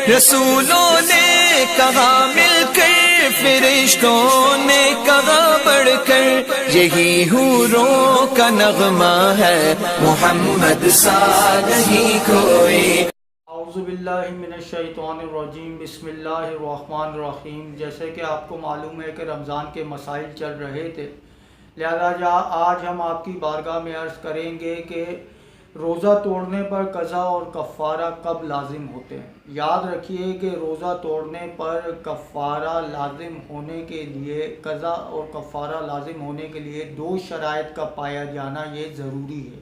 رسولوں نے کہا مل کر، فرشتوں نے کہا بڑھ کر، یہی حوروں کا نغمہ ہے، محمد سا نہیں کوئی۔ اعوذ باللہ من الشیطان الرجیم، بسم اللہ الرحمن الرحیم۔ جیسے کہ آپ کو معلوم ہے کہ رمضان کے مسائل چل رہے تھے، لہذا آج ہم آپ کی بارگاہ میں عرض کریں گے کہ روزہ توڑنے پر قضا اور کفارہ کب لازم ہوتے ہیں۔ یاد رکھیے کہ روزہ توڑنے پر کفارہ لازم ہونے کے لیے، قضا اور کفارہ لازم ہونے کے لیے دو شرائط کا پایا جانا یہ ضروری ہے۔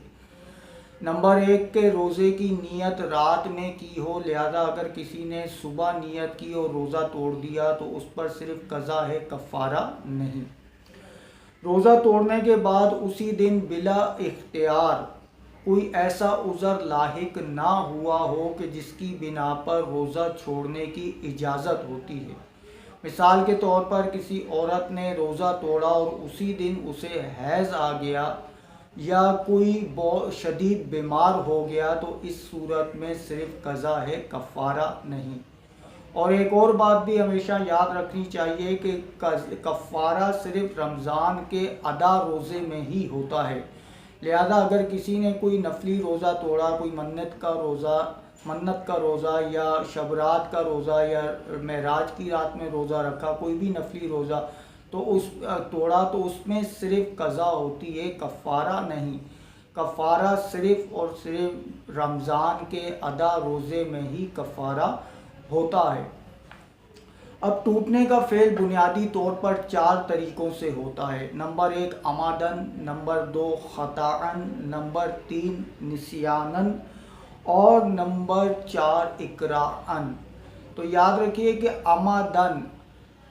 نمبر 1 کہ روزے کی نیت رات میں کی ہو، لہذا اگر کسی نے صبح نیت کی اور روزہ توڑ دیا تو اس پر صرف قضا ہے، کفارہ نہیں۔ روزہ توڑنے کے بعد اسی دن بلا اختیار کوئی ایسا عذر لاحق نہ ہوا ہو کہ جس کی بنا پر روزہ چھوڑنے کی اجازت ہوتی ہے۔ مثال کے طور پر کسی عورت نے روزہ توڑا اور اسی دن اسے حیض آ گیا یا کوئی بہت شدید بیمار ہو گیا تو اس صورت میں صرف قضا ہے، کفارہ نہیں۔ اور ایک اور بات بھی ہمیشہ یاد رکھنی چاہیے کہ کفارہ صرف رمضان کے ادا روزے میں ہی ہوتا ہے، لہذا اگر کسی نے کوئی نفلی روزہ توڑا، کوئی منت کا روزہ یا شب رات کا روزہ یا معراج کی رات میں روزہ رکھا، کوئی بھی نفلی روزہ تو اس میں صرف قضا ہوتی ہے، کفارہ نہیں۔ کفارہ صرف اور صرف رمضان کے ادا روزے میں ہی کفارہ ہوتا ہے۔ اب ٹوٹنے کا فعل بنیادی طور پر 4 طریقوں سے ہوتا ہے۔ نمبر 1 عمدن، نمبر 2 خطاً، نمبر 3 نسیاناً اور نمبر 4 اکراہاً۔ تو یاد رکھیے کہ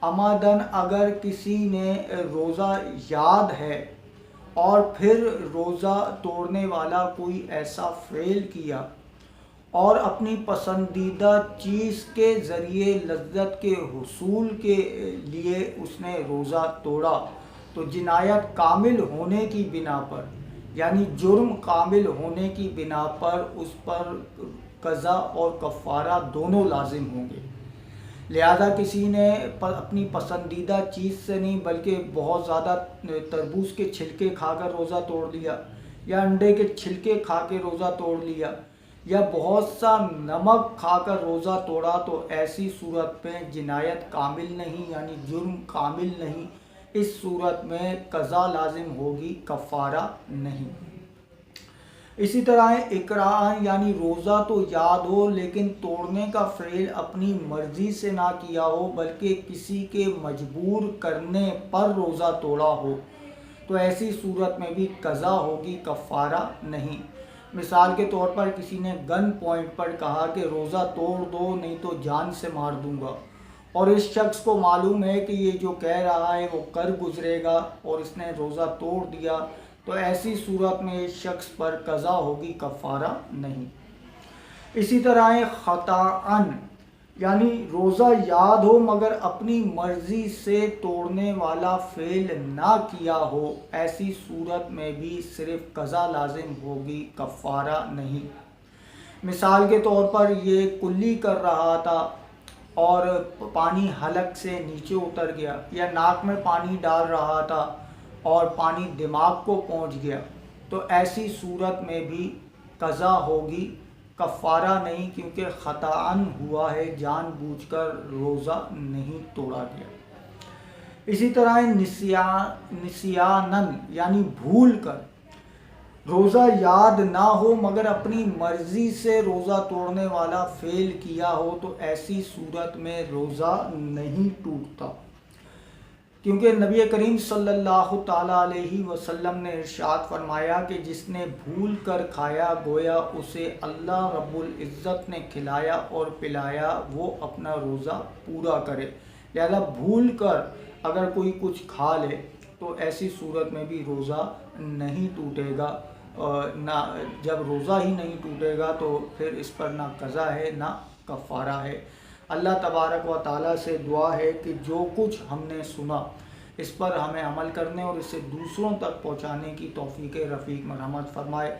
عمدن اگر کسی نے روزہ یاد ہے اور پھر روزہ توڑنے والا کوئی ایسا فعل کیا اور اپنی پسندیدہ چیز کے ذریعے لذت کے حصول کے لیے اس نے روزہ توڑا تو جنایت کامل ہونے کی بنا پر، یعنی جرم کامل ہونے کی بنا پر اس پر قضا اور کفارہ دونوں لازم ہوں گے۔ لہذا کسی نے اپنی پسندیدہ چیز سے نہیں بلکہ بہت زیادہ تربوز کے چھلکے کھا کر روزہ توڑ لیا یا انڈے کے چھلکے کھا کے روزہ توڑ لیا یا بہت سا نمک کھا کر روزہ توڑا تو ایسی صورت میں جنایت کامل نہیں، یعنی جرم کامل نہیں، اس صورت میں قضا لازم ہوگی، کفارہ نہیں۔ اسی طرح اکراہ یعنی روزہ تو یاد ہو لیکن توڑنے کا فعل اپنی مرضی سے نہ کیا ہو بلکہ کسی کے مجبور کرنے پر روزہ توڑا ہو تو ایسی صورت میں بھی قضا ہوگی، کفارہ نہیں۔ مثال کے طور پر کسی نے گن پوائنٹ پر کہا کہ روزہ توڑ دو نہیں تو جان سے مار دوں گا، اور اس شخص کو معلوم ہے کہ یہ جو کہہ رہا ہے وہ کر گزرے گا اور اس نے روزہ توڑ دیا تو ایسی صورت میں اس شخص پر قضا ہوگی، کفارہ نہیں۔ اسی طرح خطاً یعنی روزہ یاد ہو مگر اپنی مرضی سے توڑنے والا فعل نہ کیا ہو، ایسی صورت میں بھی صرف قضا لازم ہوگی، کفارہ نہیں۔ مثال کے طور پر یہ کلی کر رہا تھا اور پانی حلق سے نیچے اتر گیا، یا ناک میں پانی ڈال رہا تھا اور پانی دماغ کو پہنچ گیا تو ایسی صورت میں بھی قضا ہوگی، کفارہ نہیں، کیونکہ خطاً ہوا ہے، جان بوجھ کر روزہ نہیں توڑا گیا۔ اسی طرح نسیاناً یعنی بھول کر روزہ یاد نہ ہو مگر اپنی مرضی سے روزہ توڑنے والا فعل کیا ہو تو ایسی صورت میں روزہ نہیں ٹوٹتا، کیونکہ نبی کریم صلی اللہ تعالیٰ علیہ وسلم نے ارشاد فرمایا کہ جس نے بھول کر کھایا گویا اسے اللہ رب العزت نے کھلایا اور پلایا، وہ اپنا روزہ پورا کرے۔ لہذا بھول کر اگر کوئی کچھ کھا لے تو ایسی صورت میں بھی روزہ نہیں ٹوٹے گا، جب روزہ ہی نہیں ٹوٹے گا تو پھر اس پر نہ قضا ہے نہ کفارہ ہے۔ اللہ تبارک و تعالیٰ سے دعا ہے کہ جو کچھ ہم نے سنا اس پر ہمیں عمل کرنے اور اسے دوسروں تک پہنچانے کی توفیق رفیق مرحمت فرمائے۔